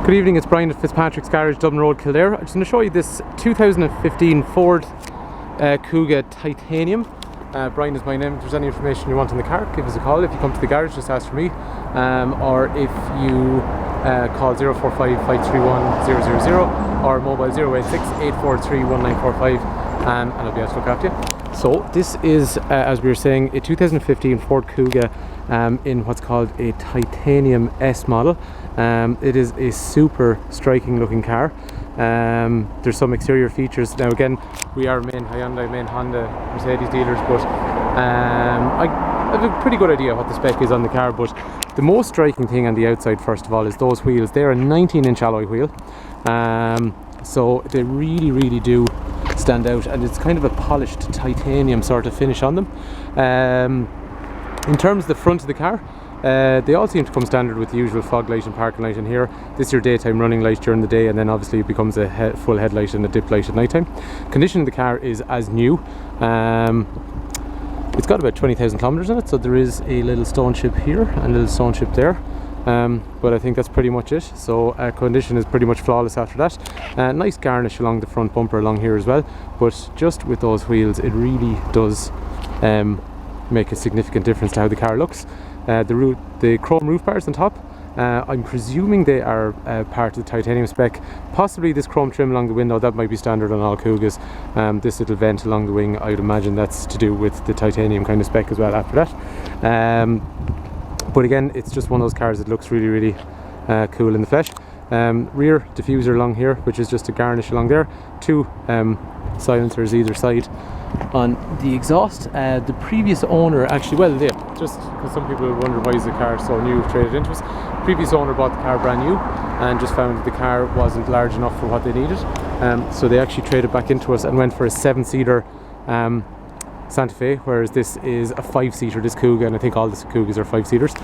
Good evening, it's Brian at Fitzpatrick's Garage, Dublin Road, Kildare. I'm just going to show you this 2015 Ford Kuga Titanium. Brian is my name. If there's any information you want on the car, give us a call. If you come to the garage, just ask for me. Or if you call 045 531 000 or mobile 086 843 1945 and I'll be able to look after you. So this is, as we were saying, a 2015 Ford Kuga in what's called a Titanium S model. It is a super striking looking car. There's some exterior features. Now again, we are main Hyundai, main Honda, Mercedes dealers, but I have a pretty good idea what the spec is on the car. But the most striking thing on the outside, first of all, is those wheels. They're a 19-inch alloy wheel, so they really do stand out, and it's kind of a polished titanium sort of finish on them. In terms of the front of the car, they all seem to come standard with the usual fog light and parking light in here. This is your daytime running light during the day, and then obviously it becomes a full headlight and a dip light at night time. Condition of the car is as new. It's got about 20,000 kilometers in it, so there is a little stone chip here and a little stone chip there. But I think that's pretty much it. So condition is pretty much flawless after that. Nice garnish along the front bumper along here as well, but just with those wheels it really does make a significant difference to how the car looks. The chrome roof bars on top, I'm presuming they are part of the titanium spec. Possibly this chrome trim along the window, that might be standard on all Kugas. This little vent along the wing, I'd imagine that's to do with the titanium kind of spec as well after that. But again, it's just one of those cars that looks really cool in the flesh. Rear diffuser along here, which is just a garnish along there. Two silencers either side on the exhaust. The previous owner actually, well, yeah, just because some people wonder why is the car so new, traded into us. Previous owner bought the car brand new and just found the car wasn't large enough for what they needed. So they actually traded back into us and went for a 7-seater Santa Fe, whereas this is a 5-seater, this Kuga, and I think all the Kugas are 5-seaters.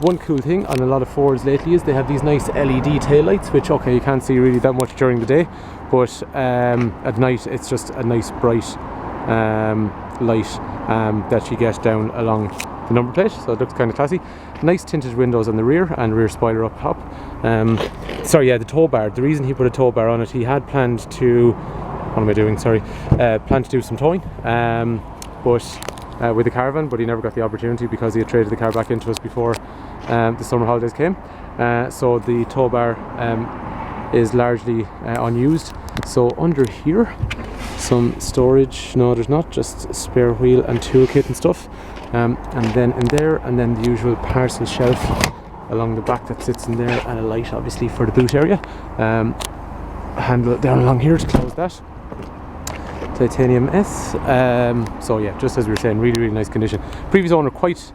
One cool thing on a lot of Fords lately is they have these nice LED taillights, which, okay, you can't see really that much during the day, but at night it's just a nice bright light that you get down along the number plate, so it looks kind of classy. Nice tinted windows on the rear and rear spoiler up top. The tow bar. The reason he put a tow bar on it, he had planned to, planned to do some towing, with the caravan, but he never got the opportunity because he had traded the car back into us before the summer holidays came. So the tow bar is largely unused. So under here, some storage. No, there's not, just a spare wheel and toolkit and stuff. And then in there, and then the usual parcel shelf along the back that sits in there, and a light obviously for the boot area. Handle down along here to close that. Titanium S. So yeah, just as we were saying, really nice condition. Previous owner quite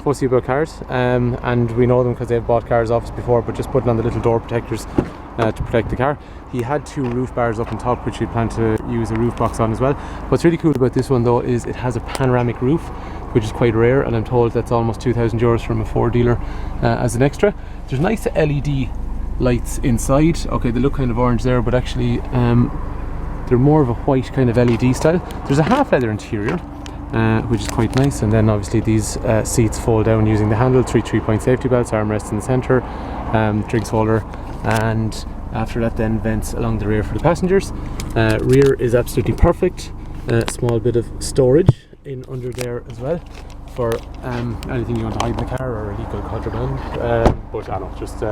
fussy about cars, and we know them because they've bought cars off us before, but just putting on the little door protectors to protect the car. He had 2 roof bars up on top, which he planned to use a roof box on as well. What's really cool about this one though is it has a panoramic roof, which is quite rare, and I'm told that's almost 2,000 euros from a Ford dealer as an extra. There's nice LED lights inside. Okay, they look kind of orange there, but actually they're more of a white kind of LED style. There's a half leather interior, which is quite nice, and then obviously these seats fold down using the handle. 3-point safety belts, armrests in the centre, drinks holder, and after that then vents along the rear for the passengers. Rear is absolutely perfect. Small bit of storage in under there as well for anything you want to hide in the car or illegal contraband. But I don't know, just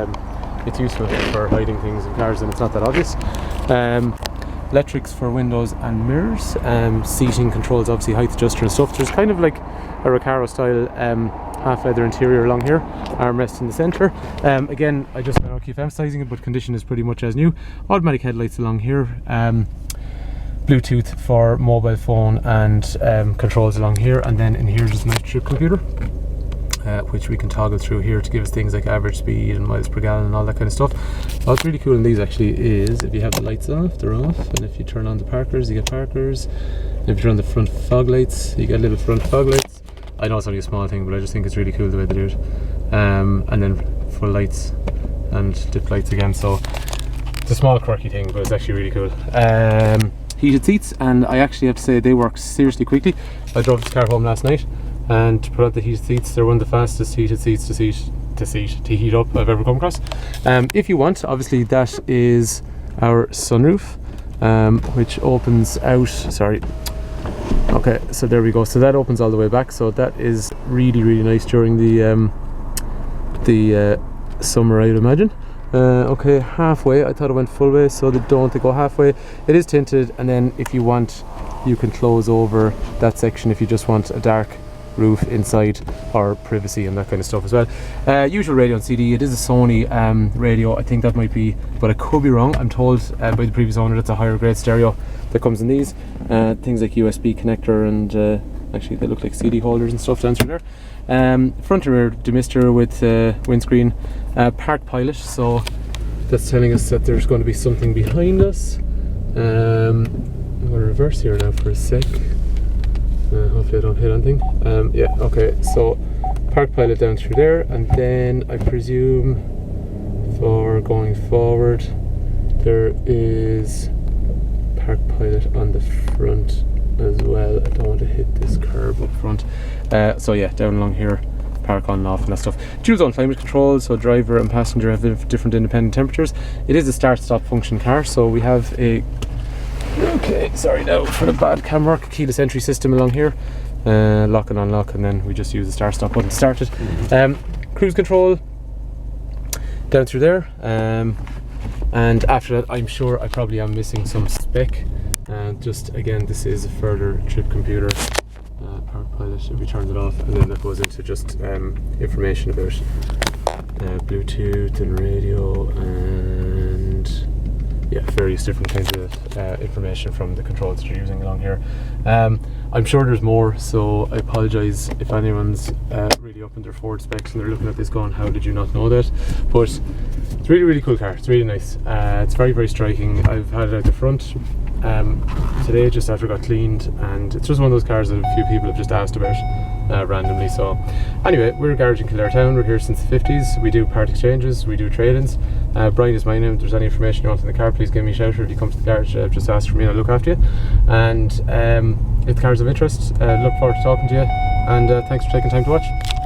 it's useful for hiding things in cars, and it's not that obvious. Electrics for windows and mirrors. Seating controls, obviously height adjuster and stuff. There's kind of like a Recaro style half leather interior along here, armrest in the centre. Again, I don't keep emphasising it, but condition is pretty much as new. Automatic headlights along here. Bluetooth for mobile phone and controls along here, and then in here there's a nice trip computer, which we can toggle through here to give us things like average speed and miles per gallon and all that kind of stuff. What's really cool in these actually is if you have the lights off, they're off, and if you turn on the parkers, you get parkers. And if you turn on the front fog lights, you get little front fog lights. I know it's only a small thing, but I just think it's really cool the way they do it. And then full lights and dip lights again, so it's a small quirky thing, but it's actually really cool. Heated seats, and I actually have to say they work seriously quickly. I drove this car home last night, and to put on the heated seats, they're one of the fastest heated seats to seat seat to heat up I've ever come across. If you want, obviously that is our sunroof, which opens out, sorry, okay, so there we go, so that opens all the way back, so that is really nice during the summer, I'd imagine. Okay, halfway, I thought it went full way, so they go halfway. It is tinted, and then if you want, you can close over that section if you just want a dark roof inside or privacy and that kind of stuff as well. Usual radio and CD. It is a Sony radio. I think that might be, but I could be wrong. I'm told by the previous owner that's a higher grade stereo that comes in these. Things like USB connector and actually they look like CD holders and stuff down through there. Front and rear demister with windscreen. Park pilot, so that's telling us that there's going to be something behind us. I'm going to reverse here now for a sec. Hopefully I don't hit anything. Yeah, okay, so park pilot down through there, and then I presume for going forward there is park pilot on the front as well. I don't want to hit this curb up front. So yeah, down along here, park on and off and that stuff. Dual zone climate control, so driver and passenger have different independent temperatures. It is a start-stop function car, so we have a, okay, sorry now for the bad cam work, keyless entry system along here, lock and unlock, and then we just use the start-stop button to start it. Cruise control down through there, and after that I'm sure I probably am missing some spec. Just again, this is a further trip computer. Park pilot, if we turn it off, and then that goes into just information about Bluetooth and radio and yeah, various different kinds of information from the controls that you're using along here. I'm sure there's more, so I apologise if anyone's really up in their Ford specs and they're looking at this going, how did you not know that? But it's really cool car, it's really nice. It's very striking. I've had it out the front today just after it got cleaned, and it's just one of those cars that a few people have just asked about randomly. So anyway, we're a garage in Kildare town. We're here since the 50s. We do part exchanges, we do trade-ins. Brian is my name. If there's any information you want in the car, please give me a shout, or if you come to the garage, just ask for me and I'll look after you. And if the car's of interest, look forward to talking to you, and thanks for taking time to watch.